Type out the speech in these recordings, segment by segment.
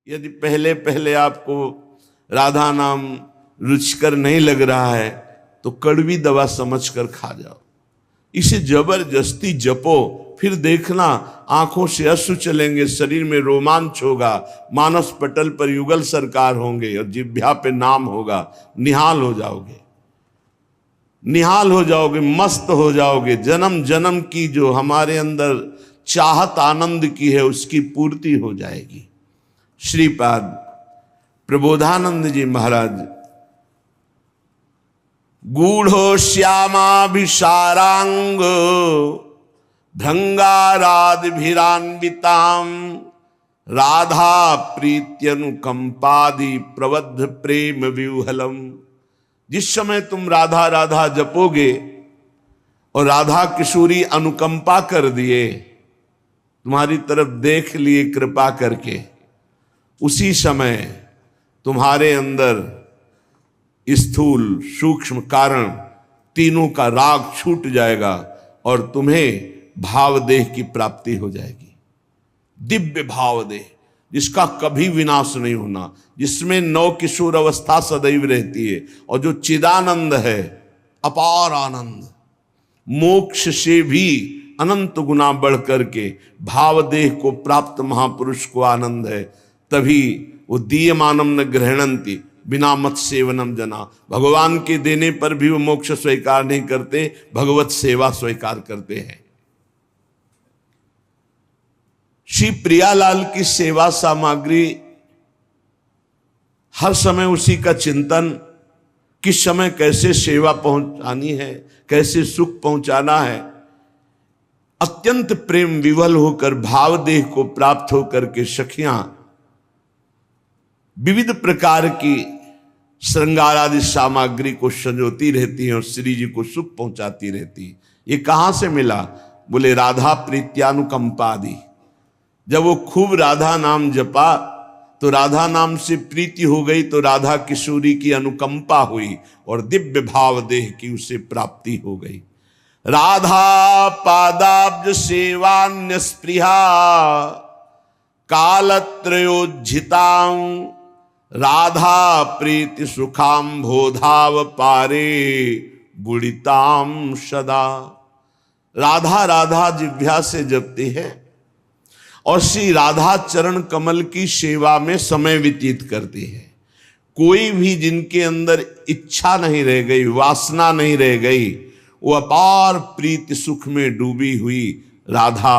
यदि पहले पहले आपको राधा नाम रुचिकर नहीं लग रहा है तो कड़वी दवा समझकर खा जाओ। इसे जबरदस्ती जपो, फिर देखना आंखों से अश्रु चलेंगे, शरीर में रोमांच होगा, मानस पटल पर युगल सरकार होंगे और जिह्वा पे नाम होगा। निहाल हो जाओगे, निहाल हो जाओगे, मस्त हो जाओगे। जन्म जन्म की जो हमारे अंदर चाहत आनंद की है उसकी पूर्ति हो जाएगी। श्रीपाद प्रबोधानंद जी महाराज गूढ़ो श्यामाभिसारांग भृंगारादिभिरान्वितां राधा प्रीत्यनुकंपादि प्रबद्ध प्रेम व्यूहलम। जिस समय तुम राधा राधा जपोगे और राधा किशोरी अनुकंपा कर दिए, तुम्हारी तरफ देख लिए कृपा करके, उसी समय तुम्हारे अंदर स्थूल सूक्ष्म कारण तीनों का राग छूट जाएगा और तुम्हें भावदेह की प्राप्ति हो जाएगी। दिव्य भावदेह जिसका कभी विनाश नहीं होना, जिसमें नव किशोर अवस्था सदैव रहती है और जो चिदानंद है, अपार आनंद, मोक्ष से भी अनंत गुना बढ़ करके भावदेह को प्राप्त महापुरुष को आनंद है। तभी वो दीयमानम न ग्रहणंती बिना मत सेवनम जना। भगवान के देने पर भी वो मोक्ष स्वीकार नहीं करते, भगवत सेवा स्वीकार करते हैं। श्री प्रियालाल की सेवा सामग्री हर समय उसी का चिंतन, किस समय कैसे सेवा पहुंचानी है, कैसे सुख पहुंचाना है। अत्यंत प्रेम विवल होकर भावदेह को प्राप्त होकर के सखियां विविध प्रकार की श्रृंगार आदि सामग्री को संजोती रहती हैं और श्री जी को सुख पहुंचाती रहती। ये कहां से मिला? बोले राधा प्रीत्यानुकंपादि। जब वो खूब राधा नाम जपा तो राधा नाम से प्रीति हो गई, तो राधा किशोरी की अनुकंपा हुई और दिव्य भाव देह की उसे प्राप्ति हो गई। राधा पादाब्ज सेवान्य स्पृहा कालत्रयोज्झितां राधा प्रीति सुखाम बोधाव पारे बुड़िताम सदा। राधा राधा जिह्वा से जपती है और श्री राधा चरण कमल की सेवा में समय व्यतीत करती है। कोई भी जिनके अंदर इच्छा नहीं रह गई, वासना नहीं रह गई, वो अपार प्रीति सुख में डूबी हुई राधा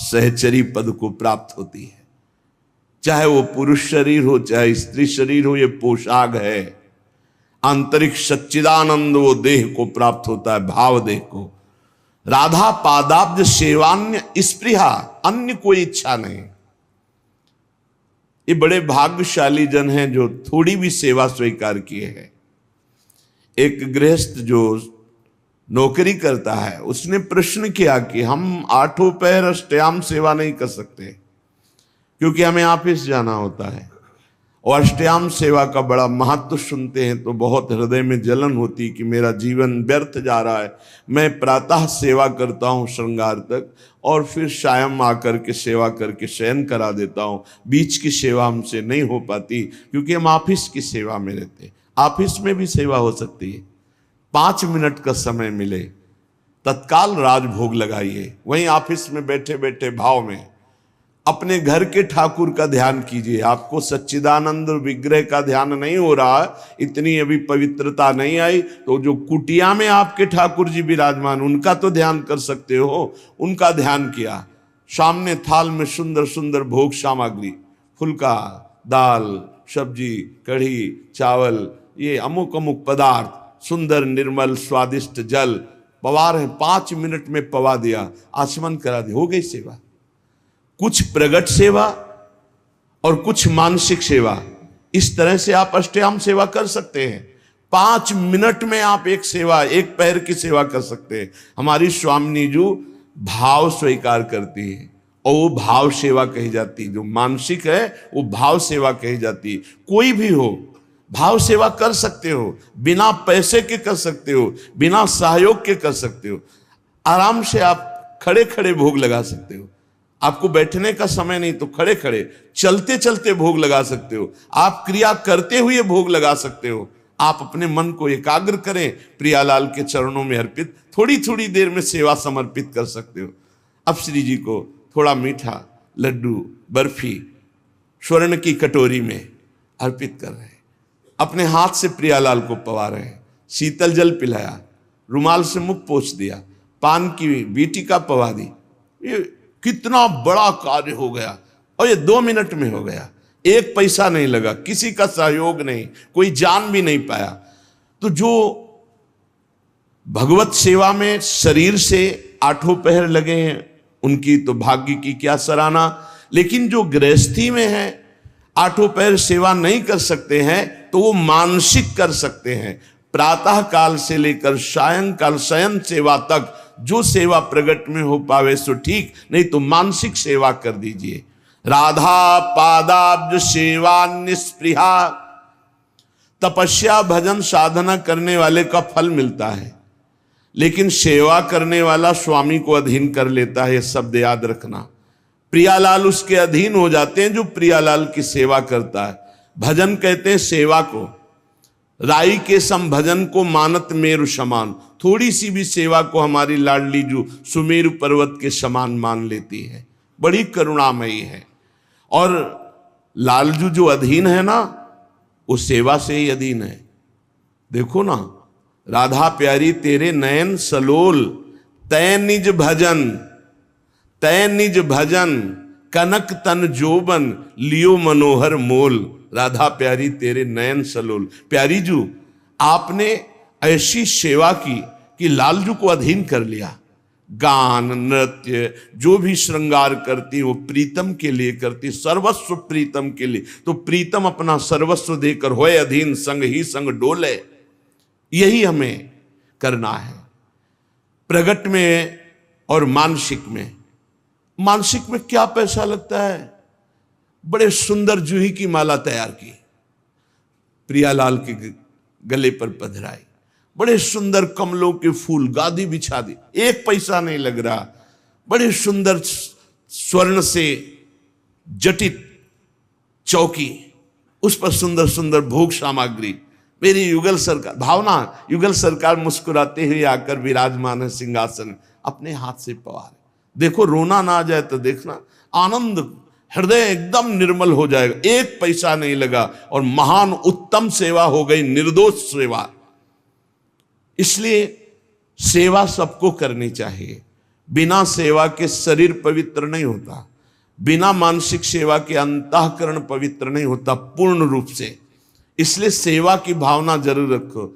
सहचरी पद को प्राप्त होती है। चाहे वो पुरुष शरीर हो चाहे स्त्री शरीर हो, ये पोशाक है। आंतरिक सच्चिदानंद वो देह को प्राप्त होता है, भाव देह को। राधा पादाब्ज सेवान्य स्पृहा, अन्य कोई इच्छा नहीं। ये बड़े भाग्यशाली जन हैं जो थोड़ी भी सेवा स्वीकार किए हैं। एक गृहस्थ जो नौकरी करता है, उसने प्रश्न किया कि हम आठों पहर अष्टयाम सेवा नहीं कर सकते क्योंकि हमें ऑफिस जाना होता है, और अष्टयाम सेवा का बड़ा महत्व सुनते हैं तो बहुत हृदय में जलन होती कि मेरा जीवन व्यर्थ जा रहा है। मैं प्रातः सेवा करता हूँ श्रृंगार तक और फिर शायम आकर के सेवा करके शयन करा देता हूँ, बीच की सेवा हमसे नहीं हो पाती क्योंकि हम ऑफिस की सेवा में रहते। ऑफिस में भी सेवा हो सकती है, 5 मिनट का समय मिले तत्काल राजभोग लगाइए। वहीं ऑफिस में बैठे बैठे भाव में अपने घर के ठाकुर का ध्यान कीजिए। आपको सच्चिदानंद विग्रह का ध्यान नहीं हो रहा, इतनी अभी पवित्रता नहीं आई, तो जो कुटिया में आपके ठाकुर जी विराजमान उनका तो ध्यान कर सकते हो। उनका ध्यान किया, सामने थाल में सुंदर सुंदर भोग सामग्री, फुल्का, दाल, सब्जी, कढ़ी, चावल, ये अमुक अमुक पदार्थ, सुंदर निर्मल स्वादिष्ट जल, पवा रहे, 5 मिनट में पवा दिया, आचमन करा दिया, हो गई सेवा। कुछ प्रगट सेवा और कुछ मानसिक सेवा, इस तरह से आप अष्टयाम सेवा कर सकते हैं। 5 मिनट में आप एक सेवा, एक पैर की सेवा कर सकते हैं। हमारी स्वामिनी जी भाव स्वीकार करती है और वो भाव सेवा कही जाती है। जो मानसिक है वो भाव सेवा कही जाती है। कोई भी हो भाव सेवा कर सकते हो, बिना पैसे के कर सकते हो, बिना सहयोग के कर सकते हो। आराम से आप खड़े खड़े भोग लगा सकते हो। आपको बैठने का समय नहीं तो खड़े खड़े चलते चलते भोग लगा सकते हो, आप क्रिया करते हुए भोग लगा सकते हो। आप अपने मन को एकाग्र करें, प्रियालाल के चरणों में अर्पित थोड़ी थोड़ी देर में सेवा समर्पित कर सकते हो। अब श्री जी को थोड़ा मीठा, लड्डू, बर्फी स्वर्ण की कटोरी में अर्पित कर रहे हैं, अपने हाथ से प्रियालाल को पवा रहे हैं, शीतल जल पिलाया, रुमाल से मुख पोंछ दिया, पान की बीटिका पवा दी। ये कितना बड़ा कार्य हो गया, और ये 2 मिनट में हो गया, 1 पैसा नहीं लगा, किसी का सहयोग नहीं, कोई जान भी नहीं पाया। तो जो भगवत सेवा में शरीर से 8 पहर लगे हैं उनकी तो भाग्य की क्या सराहना, लेकिन जो गृहस्थी में है 8 पहर सेवा नहीं कर सकते हैं तो वो मानसिक कर सकते हैं। प्रातः काल से लेकर सायंकाल शयन सेवा तक जो सेवा प्रगट में हो पावे सो ठीक, नहीं तो मानसिक सेवा कर दीजिए। राधा पादाब्ज सेवा निस्पृहा, तपस्या भजन साधना करने वाले का फल मिलता है, लेकिन सेवा करने वाला स्वामी को अधीन कर लेता है, ये शब्द याद रखना। प्रियालाल उसके अधीन हो जाते हैं जो प्रियालाल की सेवा करता है। भजन कहते हैं सेवा को, राई के सम भजन को मानत मेरु समान, थोड़ी सी भी सेवा को हमारी लाडली जो सुमेरु पर्वत के समान मान लेती है, बड़ी करुणामयी है। और लालजू जो अधीन है ना, वो सेवा से ही अधीन है। देखो ना, राधा प्यारी तेरे नयन सलोल, तै निज भजन, तै निज भजन, कनक तन जोबन, लियो मनोहर मोल। राधा प्यारी तेरे नयन सलोल, प्यारी जू आपने ऐसी सेवा की कि लालजू को अधीन कर लिया। गान नृत्य जो भी श्रृंगार करती वो प्रीतम के लिए करती, सर्वस्व प्रीतम के लिए। तो प्रीतम अपना सर्वस्व देकर होए अधीन, संग ही संग डोले। यही हमें करना है प्रगट में और मानसिक में। मानसिक में क्या पैसा लगता है, बड़े सुंदर जूही की माला तैयार की, प्रियालाल के गले पर पधराई, बड़े सुंदर कमलों के फूल गादी बिछा दी, 1 पैसा नहीं लग रहा, बड़े सुंदर स्वर्ण से जटित चौकी, उस पर सुंदर सुंदर भोग सामग्री। मेरी युगल सरकार भावना, युगल सरकार मुस्कुराते हुए आकर विराजमान है सिंहासन, अपने हाथ से पवार। देखो रोना ना आ जाए तो देखना, आनंद हृदय एकदम निर्मल हो जाएगा। 1 पैसा नहीं लगा और महान उत्तम सेवा हो गई, निर्दोष सेवा। इसलिए सेवा सबको करनी चाहिए। बिना सेवा के शरीर पवित्र नहीं होता, बिना मानसिक सेवा के अंतःकरण पवित्र नहीं होता पूर्ण रूप से। इसलिए सेवा की भावना जरूर रखो।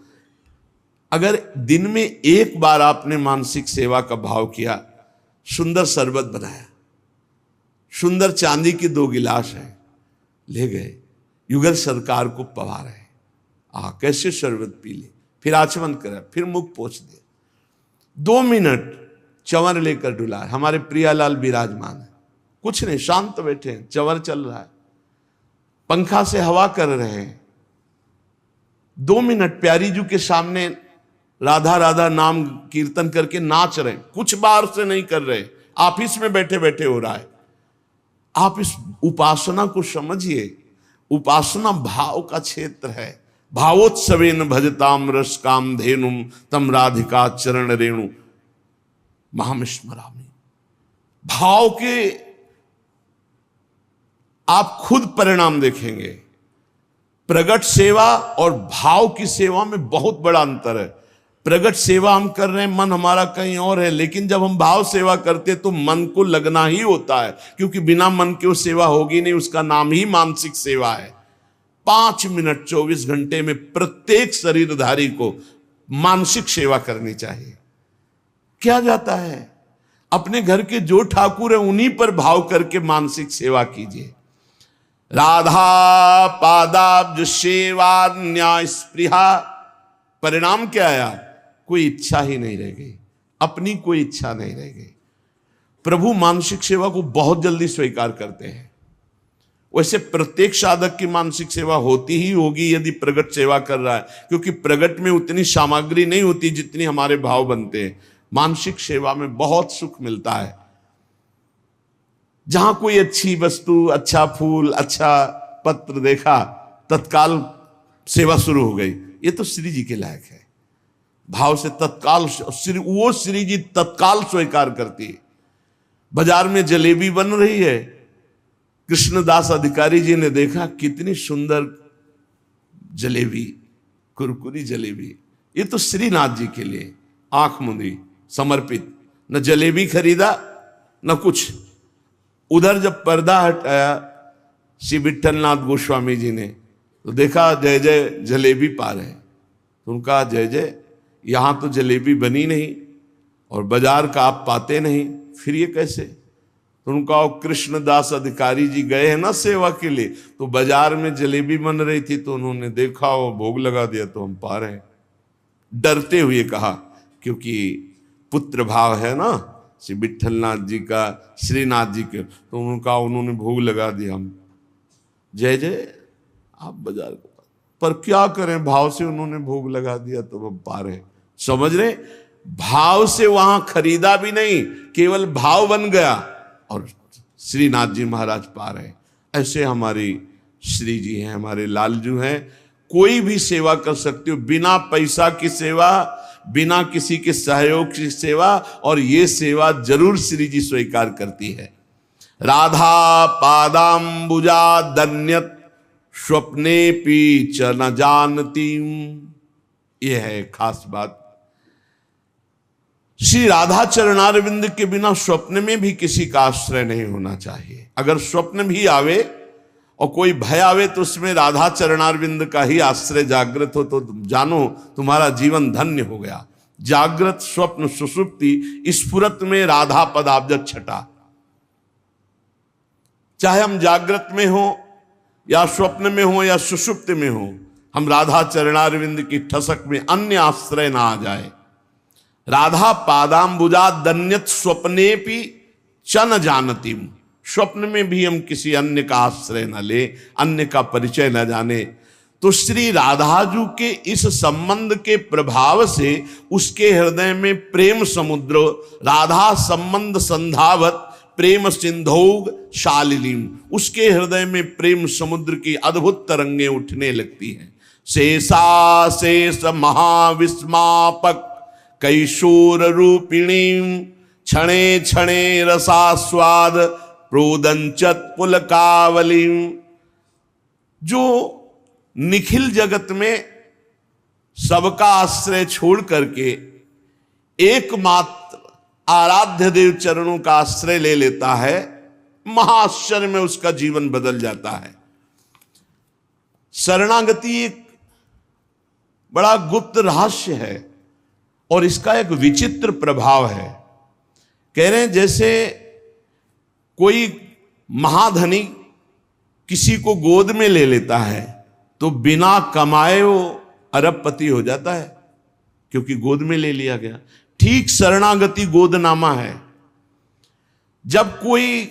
अगर दिन में 1 बार आपने मानसिक सेवा का भाव किया, सुंदर शरबत बनाया, सुंदर चांदी की 2 गिलास है, ले गए, युगल सरकार को पवा रहे, कैसे शरबत पी ले, फिर आचमन करा, फिर मुख पोंछ दे, 2 मिनट चंवर लेकर डुला। हमारे प्रियालाल विराजमान है, कुछ नहीं, शांत बैठे हैं, चंवर चल रहा है, पंखा से हवा कर रहे हैं। 2 मिनट प्यारी जू के सामने राधा राधा नाम कीर्तन करके नाच रहे, कुछ बार से नहीं कर रहे, ऑफिस में बैठे बैठे हो रहा है। आप इस उपासना को समझिए, उपासना भाव का क्षेत्र है। भावोत्सवेन भजताम रस काम धेनुम, तम राधिका चरण रेणु महाम स्मरामि। भाव के आप खुद परिणाम देखेंगे। प्रगट सेवा और भाव की सेवा में बहुत बड़ा अंतर है। प्रगट सेवा हम कर रहे हैं, मन हमारा कहीं और है, लेकिन जब हम भाव सेवा करते तो मन को लगना ही होता है, क्योंकि बिना मन के वो सेवा होगी नहीं, उसका नाम ही मानसिक सेवा है। 5 मिनट 24 घंटे में प्रत्येक शरीरधारी को मानसिक सेवा करनी चाहिए। क्या जाता है, अपने घर के जो ठाकुर है उन्हीं पर भाव करके मानसिक सेवा कीजिए। राधा पादाब्ज सेवा न्याय स्पृहा, परिणाम क्या आया, कोई इच्छा ही नहीं रह गई, अपनी कोई इच्छा नहीं रह गई। प्रभु मानसिक सेवा को बहुत जल्दी स्वीकार करते हैं। वैसे प्रत्येक साधक की मानसिक सेवा होती ही होगी यदि प्रगट सेवा कर रहा है, क्योंकि प्रगट में उतनी सामग्री नहीं होती जितनी हमारे भाव बनते हैं। मानसिक सेवा में बहुत सुख मिलता है। जहां कोई अच्छी वस्तु, अच्छा फूल, अच्छा पत्र देखा, तत्काल सेवा शुरू हो गई। ये तो श्री जी के लायक है। भाव से तत्काल वो श्री जी तत्काल स्वीकार करती है। बाजार में जलेबी बन रही है, कृष्णदास अधिकारी जी ने देखा कितनी सुंदर जलेबी, कुरकुरी जलेबी, ये तो श्रीनाथ जी के लिए आंख मूंदी समर्पित। न जलेबी खरीदा न कुछ। उधर जब पर्दा हटाया श्री विठलनाथ गोस्वामी जी ने, तो देखा जय जय जलेबी पा रहे। तो उनका जय जय, यहां तो जलेबी बनी नहीं और बाजार का आप पाते नहीं, फिर ये कैसे? तो उनका कृष्णदास अधिकारी जी गए हैं ना सेवा के लिए, तो बाजार में जलेबी बन रही थी, तो उन्होंने देखा और भोग लगा दिया, तो हम पा रहे हैं। डरते हुए कहा, क्योंकि पुत्र भाव है ना श्री विठलनाथ जी का, श्रीनाथ जी के, तो उनका उन्होंने भोग लगा दिया। हम जय जय आप बाजार को, पर क्या करें, भाव से उन्होंने भोग लगा दिया, तो हम पा रहे। समझ रहे? भाव से वहां खरीदा भी नहीं, केवल भाव बन गया और श्रीनाथ जी महाराज पा रहे। ऐसे हमारी श्री जी हैं, हमारे लालजू हैं। कोई भी सेवा कर सकते हो, बिना पैसा की सेवा, बिना किसी के सहयोग की सेवा, और ये सेवा जरूर श्री जी स्वीकार करती है। राधा पादाम्बुजा दन्यत स्वप्ने पीच न जानती, यह है खास बात। श्री राधा चरणारविंद के बिना स्वप्न में भी किसी का आश्रय नहीं होना चाहिए। अगर स्वप्न भी आवे और कोई भय आवे, तो उसमें राधा चरणारविंद का ही आश्रय जागृत हो, तो जानो तुम्हारा जीवन धन्य हो गया। जागृत स्वप्न सुषुप्ति स्फुरत में राधा पदाब्ज छटा। चाहे हम जागृत में हो या स्वप्न में हो या सुषुप्त में हो, हम राधा चरणारविंद की ठसक में अन्य आश्रय ना आ जाए। राधा पादाम्बुजा दन्यत स्वप्ने भी च न जानती, स्वप्न में भी हम किसी अन्य का आश्रय न ले, अन्य का परिचय न जाने। तो श्री राधाजू के इस संबंध के प्रभाव से उसके हृदय में प्रेम समुद्र, राधा संबंध संधावत प्रेम सिंधोग शालिनीम, उसके हृदय में प्रेम समुद्र की अद्भुत तरंगें उठने लगती हैं। शेषा शेष महाविस्मापक कैशोर रूपिणी, क्षणे क्षणे रसास्वाद प्रोदंचत पुलकावली। जो निखिल जगत में सबका आश्रय छोड़ करके एकमात्र आराध्य देव चरणों का आश्रय ले लेता है, महाआश्चर्य में उसका जीवन बदल जाता है। शरणागति एक बड़ा गुप्त रहस्य है और इसका एक विचित्र प्रभाव है। कह रहे हैं जैसे कोई महाधनी किसी को गोद में ले लेता है, तो बिना कमाए वो अरबपति हो जाता है, क्योंकि गोद में ले लिया गया। ठीक शरणागति गोदनामा है। जब कोई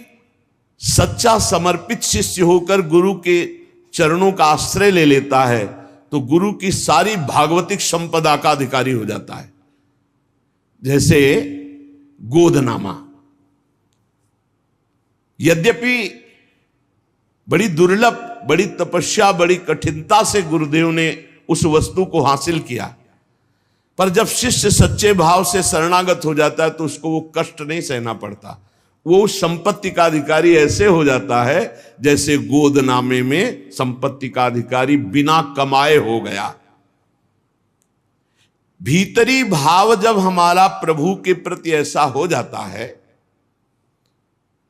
सच्चा समर्पित शिष्य होकर गुरु के चरणों का आश्रय ले लेता है, तो गुरु की सारी भागवतिक संपदा का अधिकारी हो जाता है। जैसे गोदनामा, यद्यपि बड़ी दुर्लभ, बड़ी तपस्या, बड़ी कठिनता से गुरुदेव ने उस वस्तु को हासिल किया, पर जब शिष्य सच्चे भाव से शरणागत हो जाता है तो उसको वो कष्ट नहीं सहना पड़ता। वो संपत्ति का अधिकारी ऐसे हो जाता है जैसे गोदनामे में संपत्ति का अधिकारी बिना कमाए हो गया। भीतरी भाव जब हमारा प्रभु के प्रति ऐसा हो जाता है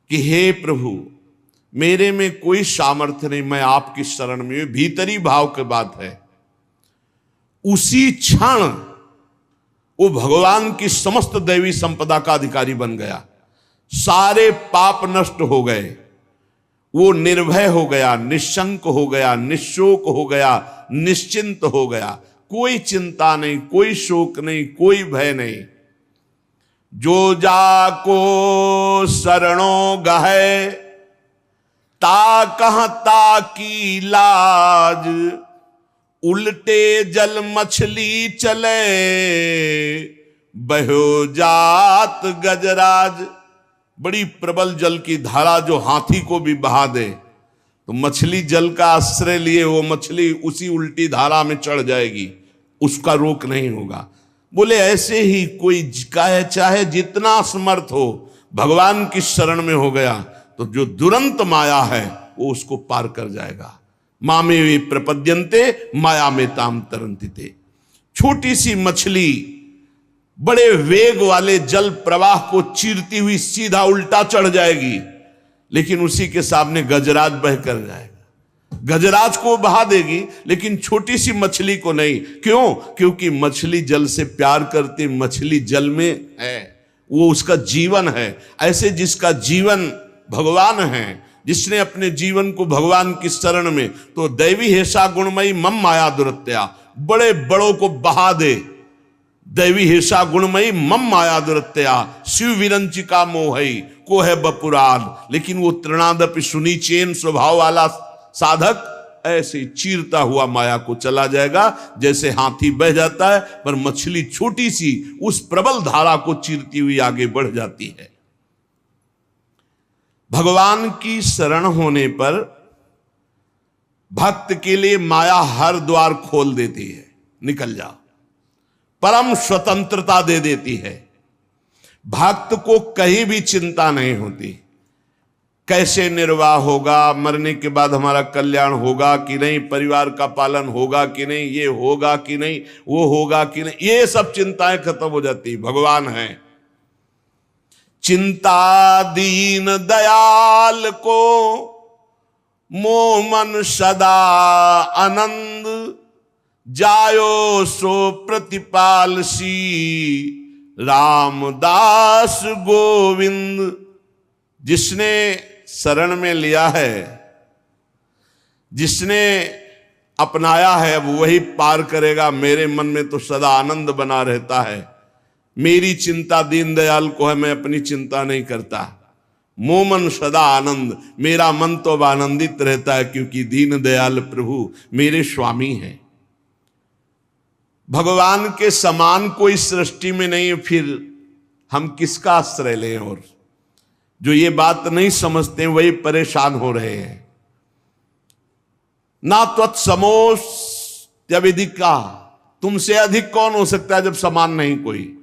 कि हे प्रभु मेरे में कोई सामर्थ्य नहीं, मैं आपकी शरण में हूं, भीतरी भाव की बात है, उसी क्षण वो भगवान की समस्त दैवी संपदा का अधिकारी बन गया। सारे पाप नष्ट हो गए, वो निर्भय हो गया, निशंक हो गया, निशोक हो गया, निश्चिंत हो गया। कोई चिंता नहीं, कोई शोक नहीं, कोई भय नहीं। जो जाको शरणों गहे ता कहता की लाज, उल्टे जल मछली चले बहो जात गजराज। बड़ी प्रबल जल की धारा जो हाथी को भी बहा दे, तो मछली जल का आश्रय लिए वो मछली उसी उल्टी धारा में चढ़ जाएगी, उसका रोक नहीं होगा। बोले ऐसे ही कोई चाहे जितना समर्थ हो, भगवान की शरण में हो गया तो जो दुरंत माया है वो उसको पार कर जाएगा। मामे वे प्रपद्यन्ते माया में ताम तरंतिते। छोटी सी मछली बड़े वेग वाले जल प्रवाह को चीरती हुई सीधा उल्टा चढ़ जाएगी, लेकिन उसी के सामने गजराज बह कर जाएगा। गजराज को बहा देगी लेकिन छोटी सी मछली को नहीं। क्यों? क्योंकि मछली जल से प्यार करती, मछली जल में है, वो उसका जीवन है। ऐसे जिसका जीवन भगवान है, जिसने अपने जीवन को भगवान की शरण में, तो दैवी हेषा गुणमयी मम माया दुरत्या, बड़े बड़ों को बहा दे। दैवी हेषा गुणमयी मम माया दुरत्या शिव विरंचिका मोहई को है बपुरान। लेकिन वो तृणादपि सुनीचेन स्वभाव वाला साधक ऐसे चीरता हुआ माया को चला जाएगा जैसे हाथी बह जाता है, पर मछली छोटी सी उस प्रबल धारा को चीरती हुई आगे बढ़ जाती है। भगवान की शरण होने पर भक्त के लिए माया हर द्वार खोल देती है, निकल जाओ, परम स्वतंत्रता दे देती है। भक्त को कहीं भी चिंता नहीं होती, कैसे निर्वाह होगा, मरने के बाद हमारा कल्याण होगा कि नहीं, परिवार का पालन होगा कि नहीं, ये होगा कि नहीं, वो होगा कि नहीं, ये सब चिंताएं खत्म हो जाती। भगवान है। चिंता दीन दयाल को मोह मन सदा आनंद, जायो सो प्रतिपाल सी रामदास गोविंद। जिसने शरण में लिया है, जिसने अपनाया है, वो वही पार करेगा। मेरे मन में तो सदा आनंद बना रहता है। मेरी चिंता दीनदयाल को है, मैं अपनी चिंता नहीं करता। मोह मन सदा आनंद, मेरा मन तो अब आनंदित रहता है क्योंकि दीनदयाल प्रभु मेरे स्वामी हैं। भगवान के समान कोई सृष्टि में नहीं है, फिर हम किसका आश्रय लें? और जो ये बात नहीं समझते वही परेशान हो रहे हैं। ना त्वत्समोऽस्त्यविधिका, तुमसे अधिक कौन हो सकता है जब समान नहीं कोई।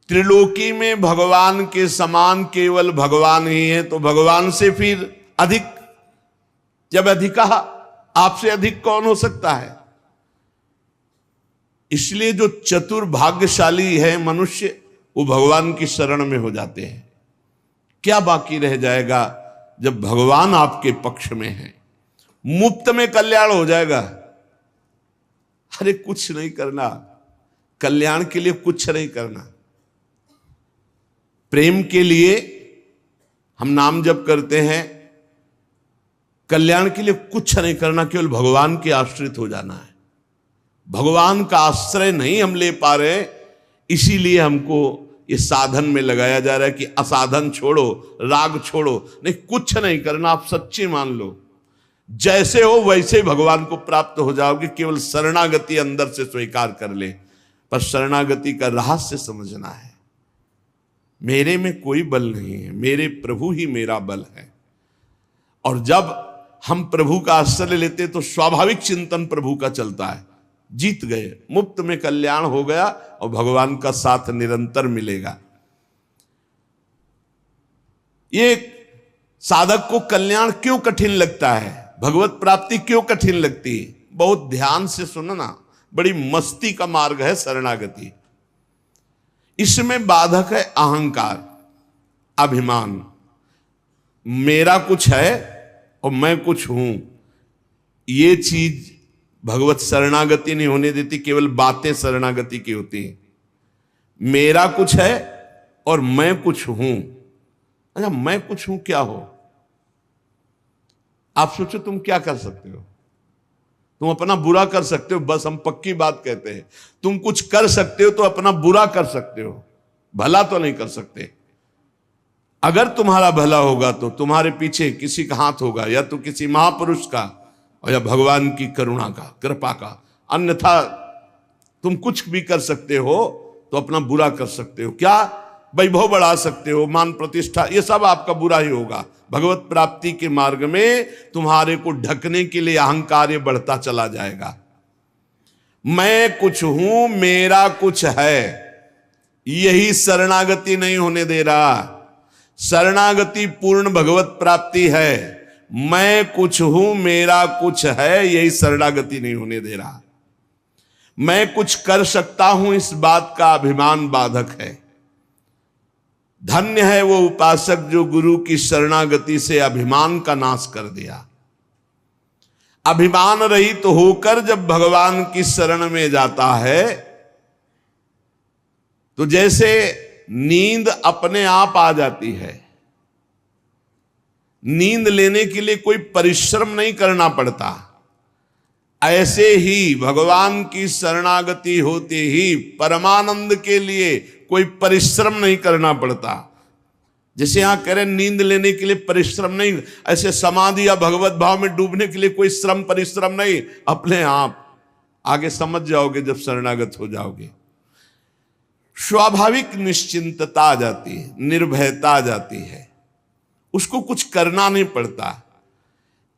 त्रिलोकी में भगवान के समान केवल भगवान ही है, तो भगवान से फिर अधिक जब अधिका, आपसे अधिक कौन हो सकता है? इसलिए जो चतुर भाग्यशाली है मनुष्य, वो भगवान की शरण में हो जाते हैं। क्या बाकी रह जाएगा जब भगवान आपके पक्ष में है? मुफ्त में कल्याण हो जाएगा। अरे कुछ नहीं करना, कल्याण के लिए कुछ नहीं करना। प्रेम के लिए हम नाम जप करते हैं, कल्याण के लिए कुछ नहीं करना, केवल भगवान के आश्रित हो जाना है। भगवान का आश्रय नहीं हम ले पा रहे, इसीलिए हमको ये साधन में लगाया जा रहा है कि असाधन छोड़ो, राग छोड़ो। नहीं, कुछ नहीं करना, आप सच्ची मान लो, जैसे हो वैसे भगवान को प्राप्त हो जाओगे। केवल शरणागति अंदर से स्वीकार कर ले। पर शरणागति का रहस्य समझना है। मेरे में कोई बल नहीं है, मेरे प्रभु ही मेरा बल है। और जब हम प्रभु का आश्रय लेते तो स्वाभाविक चिंतन प्रभु का चलता है। जीत गए, मुफ्त में कल्याण हो गया और भगवान का साथ निरंतर मिलेगा। ये साधक को कल्याण क्यों कठिन लगता है, भगवत प्राप्ति क्यों कठिन लगती है? बहुत ध्यान से सुनना, बड़ी मस्ती का मार्ग है शरणागति। इसमें बाधक है अहंकार, अभिमान। मेरा कुछ है और मैं कुछ हूं, ये चीज भगवत शरणागति नहीं होने देती। केवल बातें शरणागति की होती हैं। मेरा कुछ है और मैं कुछ हूं। अच्छा, मैं कुछ हूं क्या हो? आप सोचो तुम क्या कर सकते हो? तुम अपना बुरा कर सकते हो, बस हम पक्की बात कहते हैं। तुम कुछ कर सकते हो तो अपना बुरा कर सकते हो, भला तो नहीं कर सकते। अगर तुम्हारा भला होगा तो तुम्हारे पीछे किसी का हाथ होगा, या तो किसी महापुरुष का और या भगवान की करुणा का, कृपा का। अन्यथा तुम कुछ भी कर सकते हो तो अपना बुरा कर सकते हो। क्या? वैभव बढ़ा सकते हो, मान प्रतिष्ठा, ये सब आपका बुरा ही होगा। भगवत प्राप्ति के मार्ग में तुम्हारे को ढकने के लिए अहंकार ये बढ़ता चला जाएगा। मैं कुछ हूं, मेरा कुछ है, यही शरणागति नहीं होने दे रहा। शरणागति पूर्ण भगवत प्राप्ति है। मैं कुछ हूं, मेरा कुछ है, यही शरणागति नहीं होने दे रहा। मैं कुछ कर सकता हूं, इस बात का अभिमान बाधक है। धन्य है वो उपासक जो गुरु की शरणागति से अभिमान का नाश कर दिया। अभिमान रहित तो होकर जब भगवान की शरण में जाता है तो जैसे नींद अपने आप आ जाती है। नींद लेने के लिए कोई परिश्रम नहीं करना पड़ता। ऐसे ही भगवान की शरणागति होते ही परमानंद के लिए कोई परिश्रम नहीं करना पड़ता। जैसे यहां कह रहे नींद लेने के लिए परिश्रम नहीं, ऐसे समाधि या भगवत भाव में डूबने के लिए कोई श्रम परिश्रम नहीं, अपने आप आगे समझ जाओगे जब शरणागत हो जाओगे। स्वाभाविक निश्चिंतता आ जाती है, निर्भयता आ जाती है, उसको कुछ करना नहीं पड़ता।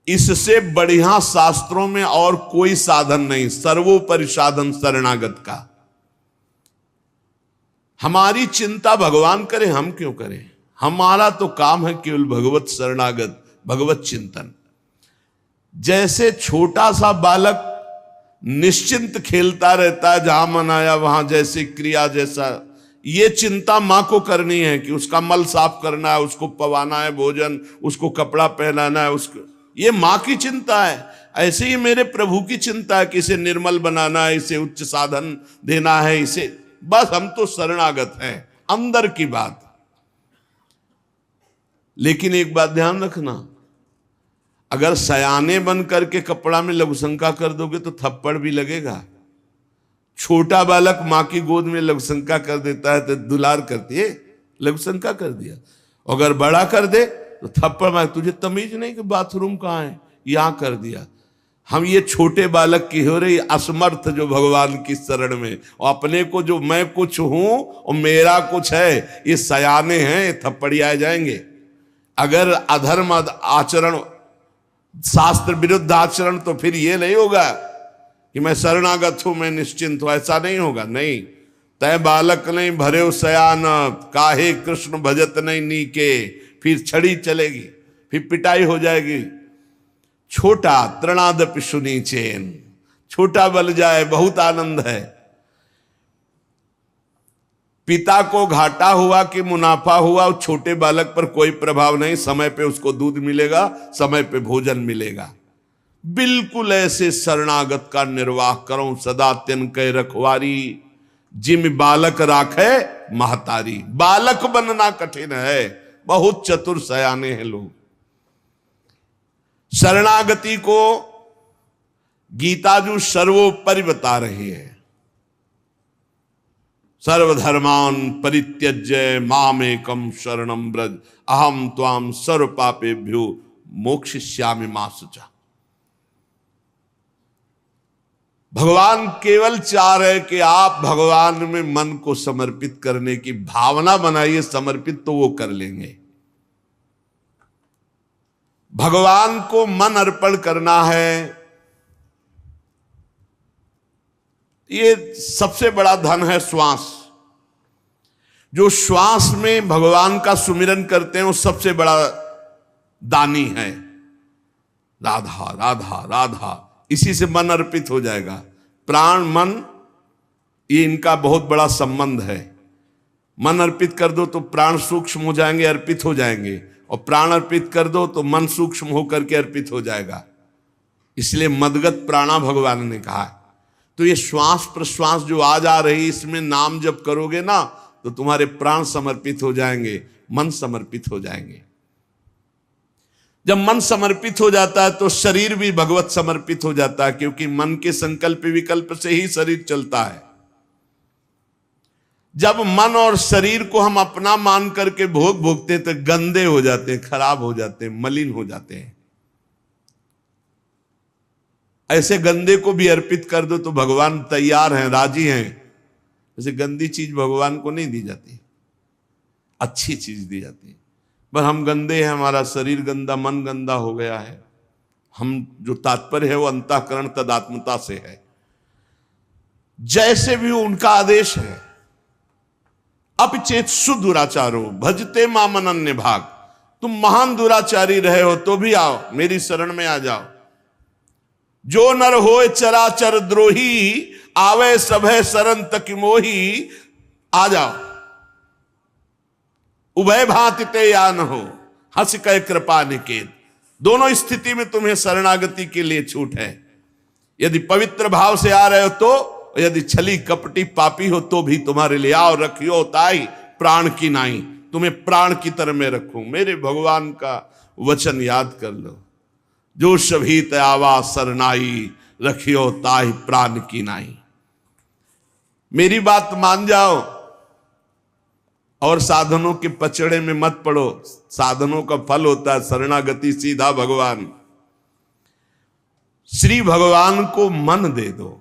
इससे बढ़िया शास्त्रों में और कोई साधन नहीं, सर्वोपरि साधन शरणागत का। हमारी चिंता भगवान करे, हम क्यों करें? हमारा तो काम है केवल भगवत शरणागत, भगवत चिंतन। जैसे छोटा सा बालक निश्चिंत खेलता रहता है, जहां मन आया वहां जैसे क्रिया, जैसा ये चिंता मां को करनी है कि उसका मल साफ करना है, उसको पवाना है भोजन, उसको कपड़ा पहनाना है, उसको, ये मां की चिंता है। ऐसे ही मेरे प्रभु की चिंता है कि इसे निर्मल बनाना है, इसे उच्च साधन देना है, इसे, बस हम तो शरणागत हैं, अंदर की बात। लेकिन एक बात ध्यान रखना, अगर सयाने बन करके कपड़ा में लघुशंका कर दोगे तो थप्पड़ भी लगेगा। छोटा बालक मां की गोद में लघुशंका कर देता है तो दुलार करती है, लघुशंका कर दिया। अगर बड़ा कर दे तो थप्पड़ मार, तुझे तमीज नहीं कि बाथरूम कहाँ है, यहां कर दिया। हम ये छोटे बालक की हो रही असमर्थ जो भगवान की शरण में, और अपने को जो मैं कुछ हूं और मेरा कुछ है, ये सयाने हैं, थप्पड़ियाए जाएंगे। अगर अधर्म आचरण, शास्त्र विरुद्ध आचरण, तो फिर ये नहीं होगा कि मैं शरणागत हूं, मैं निश्चिंत हूं, ऐसा नहीं होगा। नहीं, तय बालक नहीं भरे सयान, काहे कृष्ण भजत नहीं नीके, फिर छड़ी चलेगी, फिर पिटाई हो जाएगी। छोटा तृणादपि सुनी चैन, छोटा बल जाए बहुत आनंद है। पिता को घाटा हुआ कि मुनाफा हुआ, और छोटे बालक पर कोई प्रभाव नहीं। समय पे उसको दूध मिलेगा, समय पे भोजन मिलेगा। बिल्कुल ऐसे शरणागत का निर्वाह करो सदा तिन कै रखवारी, जिम बालक राखे महतारी। बालक बनना कठिन है, बहुत चतुर सयाने हैं लोग। शरणागति को गीताजू सर्वोपरि बता रही है। सर्वधर्मान परित्यज्य मामेकम शरणम ब्रज, अहम त्वाम सर्व पापेभ्यो मोक्षयिष्यामि मा शुचा। भगवान केवल चाह रहे कि आप भगवान में मन को समर्पित करने की भावना बनाइए, समर्पित तो वो कर लेंगे। भगवान को मन अर्पण करना है, ये सबसे बड़ा धन है। श्वास, जो श्वास में भगवान का सुमिरन करते हैं वो सबसे बड़ा दानी है। राधा राधा राधा, इसी से मन अर्पित हो जाएगा। प्राण मन, ये इनका बहुत बड़ा संबंध है। मन अर्पित कर दो तो प्राण सूक्ष्म हो जाएंगे, अर्पित हो जाएंगे, और प्राण अर्पित कर दो तो मन सूक्ष्म होकर के अर्पित हो जाएगा। इसलिए मदगत प्राणा भगवान ने कहा है। तो ये श्वास प्रश्वास जो आज आ रही, इसमें नाम जब करोगे ना तो तुम्हारे प्राण समर्पित हो जाएंगे, मन समर्पित हो जाएंगे। जब मन समर्पित हो जाता है तो शरीर भी भगवत समर्पित हो जाता है, क्योंकि मन के संकल्प विकल्प से ही शरीर चलता है। जब मन और शरीर को हम अपना मान करके भोगते हैं तो गंदे हो जाते हैं, खराब हो जाते हैं, मलिन हो जाते हैं। ऐसे गंदे को भी अर्पित कर दो तो भगवान तैयार हैं, राजी हैं। ऐसे गंदी चीज भगवान को नहीं दी जाती। अच्छी चीज दी जाती है। पर हम गंदे हैं, हमारा शरीर गंदा, मन गंदा हो गया है। हम जो तात्पर्य है वो अंतःकरण तदात्मता से है। जैसे भी उनका आदेश है, अपचेत सुदुराचारो भजते मामन अन्य भाग। तुम महान दुराचारी रहे हो तो भी आओ, मेरी शरण में आ जाओ। जो नर होए चराचर द्रोही, आवे सभय शरण तक मोही। आ जाओ, उभय भांति ते या न हो, हंस कह कृपा निकेत। दोनों स्थिति में तुम्हें शरणागति के लिए छूट है। यदि पवित्र भाव से आ रहे हो तो, यदि छली कपटी पापी हो तो भी तुम्हारे लिए आओ। रखियो ताई प्राण की नाई, तुम्हें प्राण की तरह में रखूं। मेरे भगवान का वचन याद कर लो, जो सभी आवा सरनाई, रखियो ताई प्राण की नाई। मेरी बात मान जाओ और साधनों के पचड़े में मत पड़ो। साधनों का फल होता है शरणागति, सीधा भगवान। श्री भगवान को मन दे दो।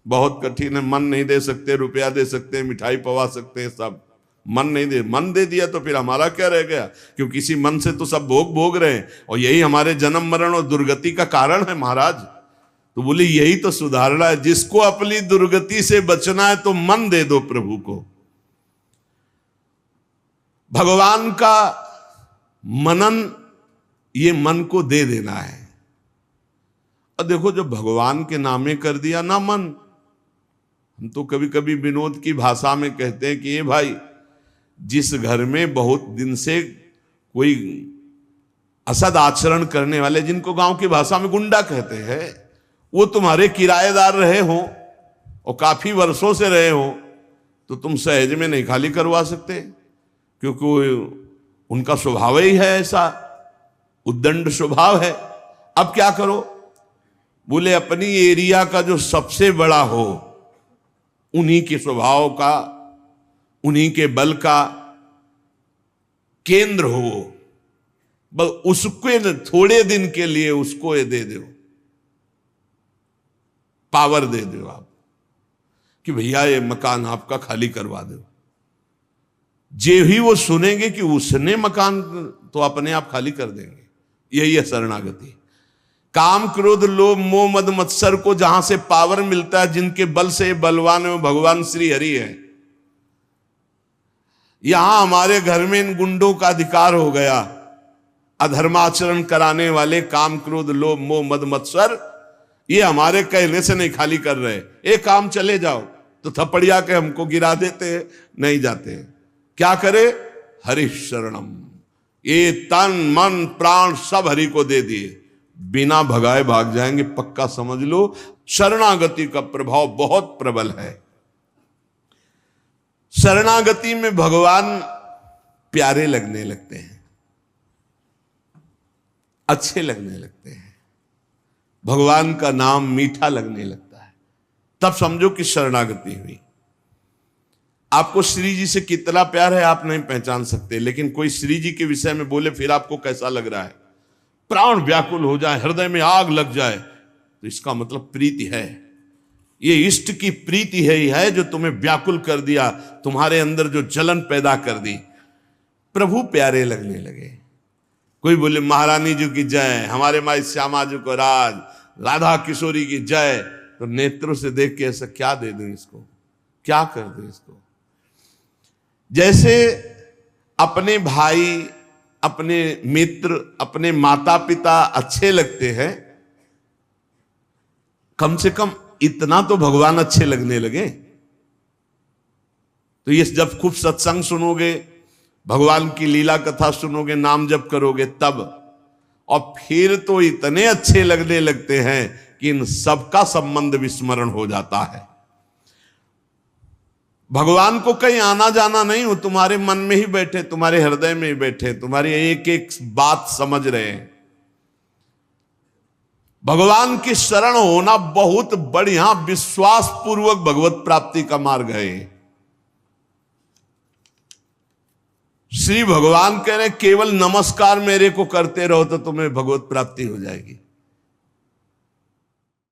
बहुत कठिन है, मन नहीं दे सकते, रुपया दे सकते हैं, मिठाई पवा सकते हैं, सब मन नहीं दे। मन दे दिया तो फिर हमारा क्या रह गया? क्योंकि किसी मन से तो सब भोग भोग रहे हैं, और यही हमारे जन्म मरण और दुर्गति का कारण है महाराज। तो बोले यही तो सुधारना है। जिसको अपनी दुर्गति से बचना है तो मन दे दो प्रभु को। भगवान का मनन, ये मन को दे देना है। और देखो, जब भगवान के नामे कर दिया ना मन, हम तो कभी कभी विनोद की भाषा में कहते हैं कि ये भाई, जिस घर में बहुत दिन से कोई असद आचरण करने वाले, जिनको गांव की भाषा में गुंडा कहते हैं, वो तुम्हारे किराएदार रहे हो और काफी वर्षों से रहे हो, तो तुम सहज में नहीं खाली करवा सकते, क्योंकि उनका स्वभाव ही है ऐसा, उद्दंड स्वभाव है। अब क्या करो? बोले अपनी एरिया का जो सबसे बड़ा हो, उन्हीं के स्वभाव का, उन्हीं के बल का केंद्र हो, बस उसको थोड़े दिन के लिए उसको ये दे दो, पावर दे दो आप कि भैया ये मकान आपका खाली करवा दो। जे भी वो सुनेंगे कि उसने मकान, तो अपने आप खाली कर देंगे। यही है शरणागति। काम क्रोध लोभ मोह मद मत्सर को जहां से पावर मिलता है, जिनके बल से बलवान है, भगवान श्री हरि है। यहां हमारे घर में इन गुंडों का अधिकार हो गया, अधर्माचरण कराने वाले, काम क्रोध लोभ मोह मद मत्सर, ये हमारे कहने से नहीं खाली कर रहे। एक काम चले जाओ तो थपड़िया के हमको गिरा देते हैं, नहीं जाते हैं। क्या करे? हरि शरणम। ये तन मन प्राण सब हरि को दे दिए, बिना भगाए भाग जाएंगे, पक्का समझ लो। शरणागति का प्रभाव बहुत प्रबल है। शरणागति में भगवान प्यारे लगने लगते हैं, अच्छे लगने लगते हैं, भगवान का नाम मीठा लगने लगता है, तब समझो कि शरणागति हुई। आपको श्री जी से कितना प्यार है आप नहीं पहचान सकते, लेकिन कोई श्री जी के विषय में बोले फिर आपको कैसा लग रहा है? प्राण व्याकुल हो जाए, हृदय में आग लग जाए, तो इसका मतलब प्रीति है। ये इष्ट की प्रीति है जो तुम्हें व्याकुल कर दिया, तुम्हारे अंदर जो जलन पैदा कर दी। प्रभु प्यारे लगने लगे। कोई बोले महारानी जी की जय, हमारे माई श्यामा जी को राज, राधा किशोरी की जय, तो नेत्रों से देख के ऐसा क्या दे दूं इसको, क्या कर दूं इसको। जैसे अपने भाई, अपने मित्र, अपने माता पिता अच्छे लगते हैं, कम से कम इतना तो भगवान अच्छे लगने लगे। तो ये जब खूब सत्संग सुनोगे, भगवान की लीला कथा सुनोगे, नाम जप करोगे, तब, और फिर तो इतने अच्छे लगने लगते हैं कि इन सबका संबंध विस्मरण हो जाता है। भगवान को कहीं आना जाना नहीं हो, तुम्हारे मन में ही बैठे, तुम्हारे हृदय में ही बैठे, तुम्हारी एक एक बात समझ रहे हैं। भगवान की शरण होना बहुत बढ़िया विश्वास पूर्वक भगवत प्राप्ति का मार्ग है। श्री भगवान कह रहे केवल नमस्कार मेरे को करते रहो तो तुम्हें भगवत प्राप्ति हो जाएगी।